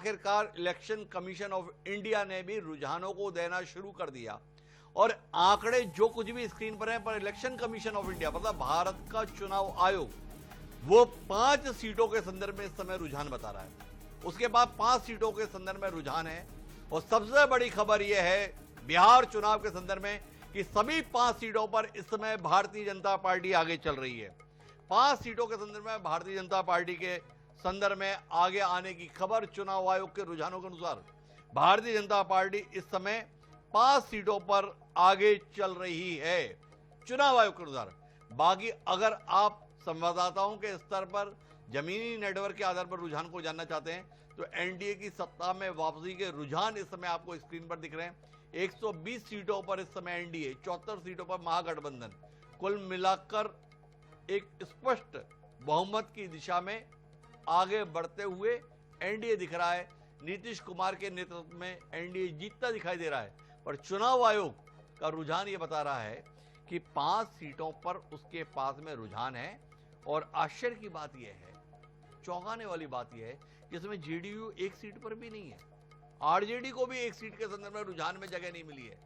आखिरकार election commission of India ने भी रुझानों को देना शुरू कर दिया और आंकड़े जो कुछ भी स्क्रीन पर है, पर इलेक्शन कमीशन ऑफ इंडिया मतलब भारत का चुनाव आयोग वो 5 सीटों के संदर्भ में इस समय रुझान बता रहा है। उसके बाद 5 सीटों के संदर्भ में रुझान है और सबसे बड़ी खबर यह है बिहार चुनाव के संदर्भ में कि सभी 5 सीटों पर इस समय भारतीय जनता पार्टी आगे चल रही है। 5 सीटों के संदर्भ में भारतीय जनता पार्टी के संदर्भ में आगे आने की खबर चुनाव आयोग के रुझानों के अनुसार भारतीय जनता पार्टी इस समय 5 सीटों पर आगे चल रही है चुनाव आयोग के अनुसार। बाकी अगर आप संवाददाताओं के स्तर पर जमीनी नेटवर्क के आधार पर रुझान को जानना चाहते हैं तो एनडीए की सत्ता में वापसी के रुझान इस समय आपको स्क्रीन पर दिख रहे हैं। 120 सीटों पर इस समय एनडीए, 74 सीटों पर महागठबंधन, कुल मिलाकर एक स्पष्ट बहुमत की दिशा में आगे बढ़ते हुए एनडीए दिख रहा है। नीतीश कुमार के नेतृत्व में एनडीए जीतता दिखाई दे रहा है, पर चुनाव आयोग का रुझान यह बता रहा है कि 5 सीटों पर उसके पास में रुझान है। और आश्चर्य की बात यह है, चौंकाने वाली बात यह है, जिसमें जेडीयू एक सीट पर भी नहीं है, आरजेडी को भी एक सीट के संदर्भ में रुझान में जगह नहीं मिली है।